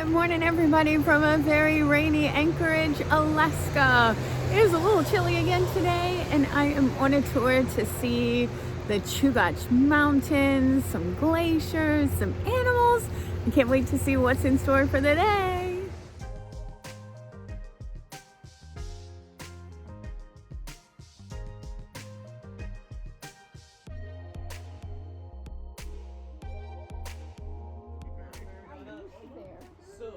Good morning, everybody, from a very rainy Anchorage, Alaska. It is a little chilly again today, and I am on a tour to see the Chugach Mountains, some glaciers, some animals. I can't wait to see what's in store for the day. So,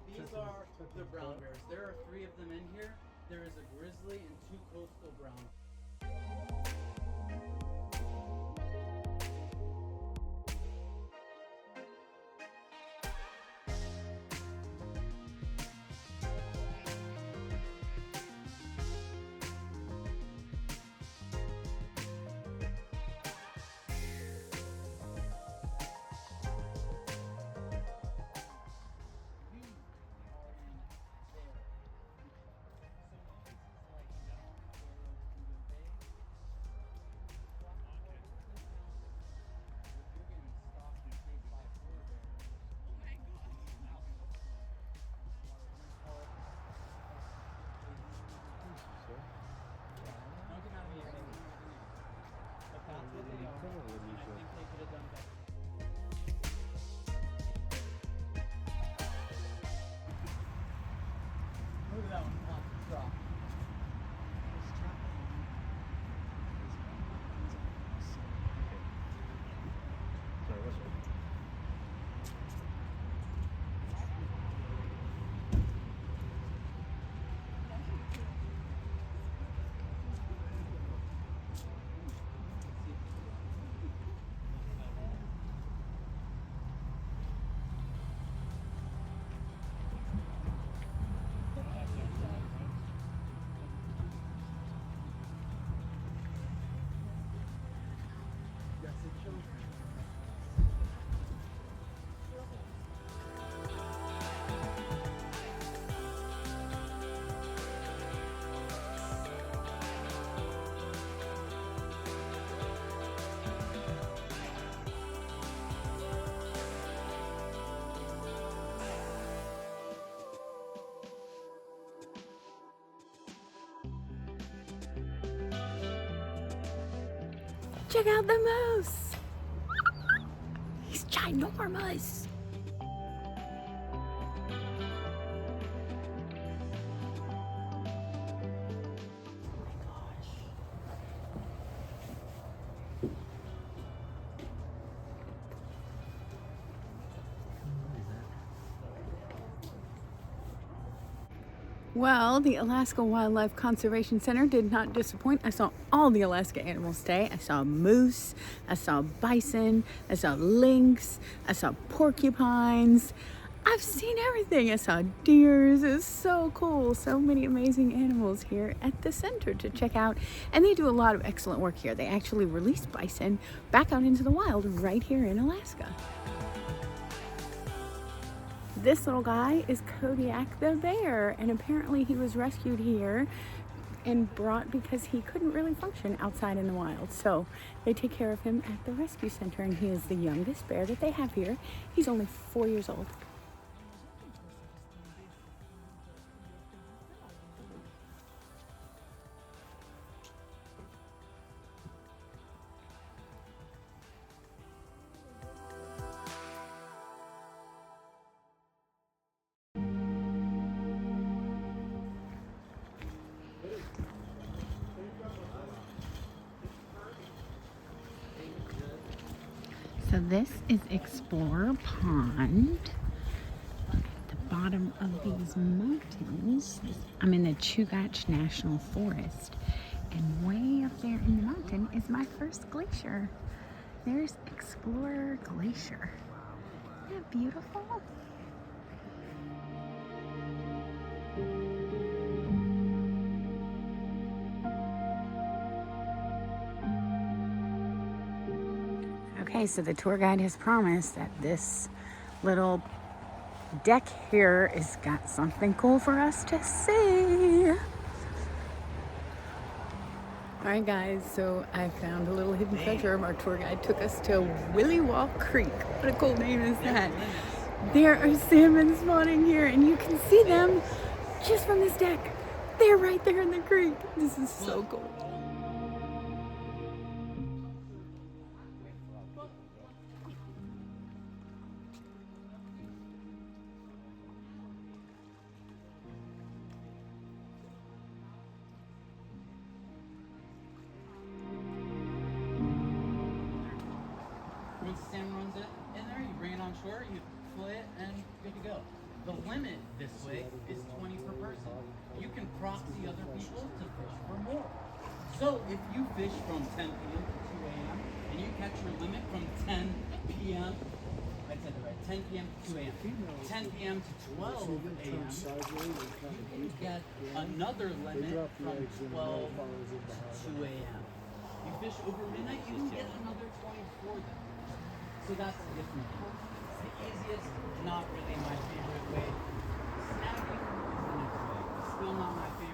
these are the brown bears. There are 3 of them in here. There is a grizzly and 2 coastal brown. Look at that one pop the drop. Sorry, what's it? Check out the moose. He's ginormous. Well, the Alaska Wildlife Conservation Center did not disappoint. I saw all the Alaska animals today. I saw moose, I saw bison, I saw lynx, I saw porcupines. I've seen everything. I saw deers. It's so cool. So many amazing animals here at the center to check out. And they do a lot of excellent work here. They actually release bison back out into the wild right here in Alaska. This little guy is Kodiak the bear, and apparently he was rescued here and brought because he couldn't really function outside in the wild. So they take care of him at the rescue center, and he is the youngest bear that they have here. He's only 4 years old. So this is Explorer Pond. At the bottom of these mountains, I'm in the Chugach National Forest, and way up there in the mountain is my first glacier. There's Explorer Glacier. Isn't that beautiful? Okay, so the tour guide has promised that this little deck here has got something cool for us to see. All right, guys, so I found a little hidden treasure. Our tour guide took us to Willy Walk Creek. What a cool name is that? There are salmon spawning here, and you can see them just from this deck. They're right there in the creek. This is so cool. Once the salmon runs it in there, you bring it on shore, you fillet it, and good to go. The limit this way is 20 per person. You can proxy other people to fish for more. So if you fish from 10 p.m. to 2 a.m. and you catch your limit from 10 p.m. I said it right, 10 p.m. to 2 a.m. 10 p.m. to 12 a.m. you can get another limit from 12 to 2 a.m. You fish over midnight, you can get another 24 then. So that's the difference. It's the easiest, not really my favorite way. Snagging is the next way. Still not my favorite.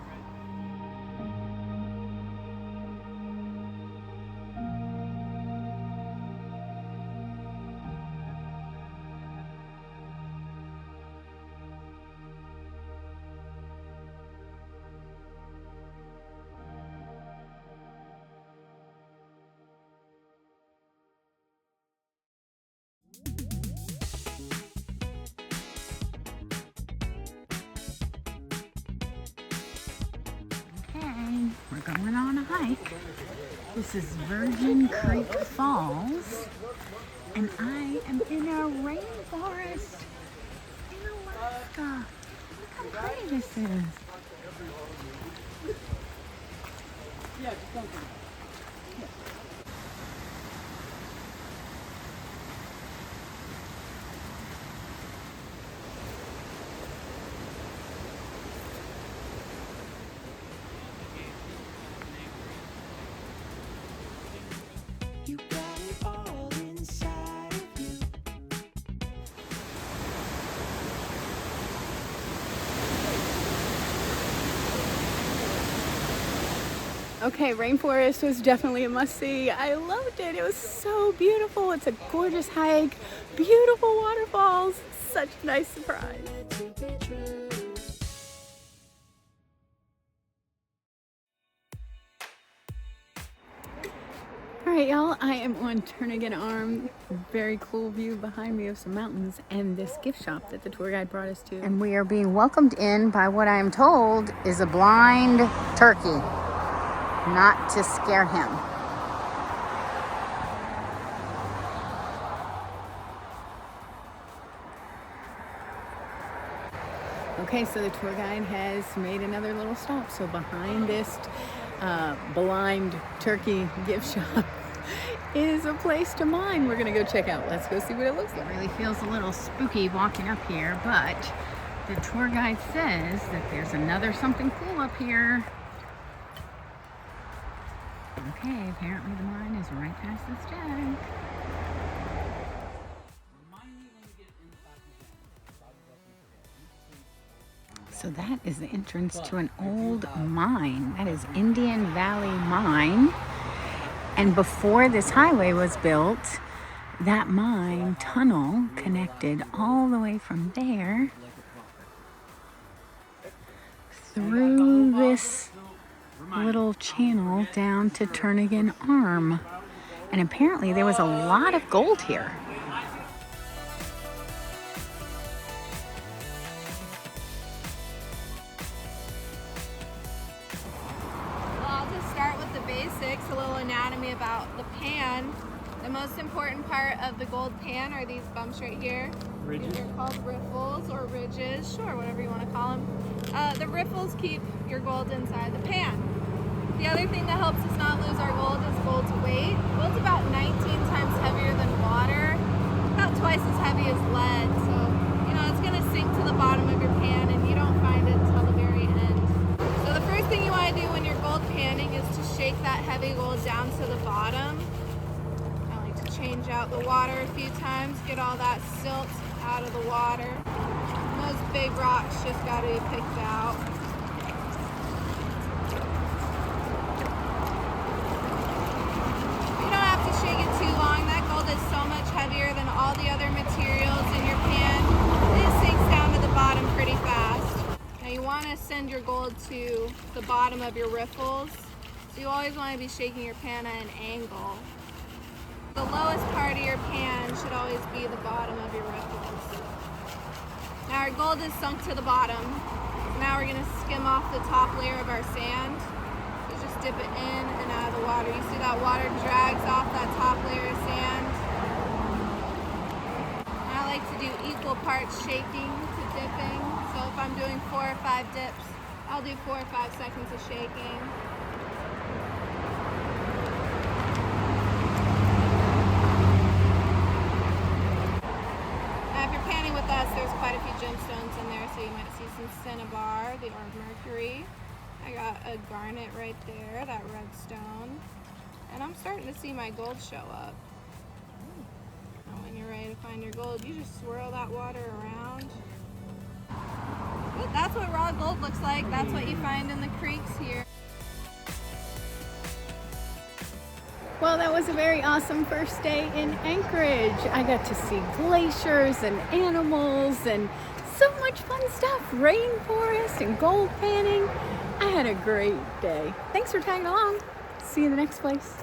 Okay, we're going on a hike. This is Virgin Creek Falls, and I am in a rainforest in Alaska. Look how pretty this is. Yeah, just don't think You got it all inside of you. Okay, rainforest was definitely a must-see. I loved it. It was so beautiful. It's a gorgeous hike, beautiful waterfalls. Such a nice surprise. To be true. All right, y'all, I am on Turnagain Arm. Very cool view behind me of some mountains and this gift shop that the tour guide brought us to. And we are being welcomed in by what I am told is a blind turkey, not to scare him. Okay, so the tour guide has made another little stop. So behind this blind turkey gift shop is a place to mine we're gonna go check out. Let's go see what it looks like. It really feels a little spooky walking up here, but the tour guide says that there's another something cool up here. Okay, apparently the mine is right past this jag. Remind me when you get in the back again. So that is the entrance to an old mine. That is Indian Valley Mine. And before this highway was built, that mine tunnel connected all the way from there through this little channel down to Turnagain Arm. And apparently there was a lot of gold here. I'll just start with the basics, a little anatomy about the pan. The most important part of the gold pan are these bumps right here. These are called riffles or ridges, sure, whatever you want to call them. The riffles keep your gold inside the pan. The other thing that helps us not lose our gold is gold's weight. Gold's about 19 times heavier than water, about twice as heavy as lead. So, you know, it's going to sink to the bottom of your pan and you don't find it until the very end. So the first thing you want to do when you're gold panning is to shake that heavy gold down to the bottom. I like to change out the water a few times, get all that silt out of the water. And those big rocks just got to be picked out. You don't have to shake it too long. That gold is so much heavier than all the other materials in your pan. send your gold to the bottom of your riffles. So you always want to be shaking your pan at an angle. The lowest part of your pan should always be the bottom of your riffles. Now our gold is sunk to the bottom. Now we're going to skim off the top layer of our sand. So just dip it in and out of the water. You see that water drags off that top layer of sand. I like to do equal parts shaking to dipping. So if I'm doing 4 or 5 dips, I'll do 4 or 5 seconds of shaking. Now if you're panning with us, there's quite a few gemstones in there, so you might see some cinnabar, the ore of mercury. I got a garnet right there, that red stone. And I'm starting to see my gold show up. And when you're ready to find your gold, you just swirl that water around. But that's what raw gold looks like. That's what you find in the creeks here. Well, that was a very awesome first day in Anchorage. I got to see glaciers and animals and so much fun stuff. Rainforest and gold panning. I had a great day. Thanks for tagging along. See you in the next place.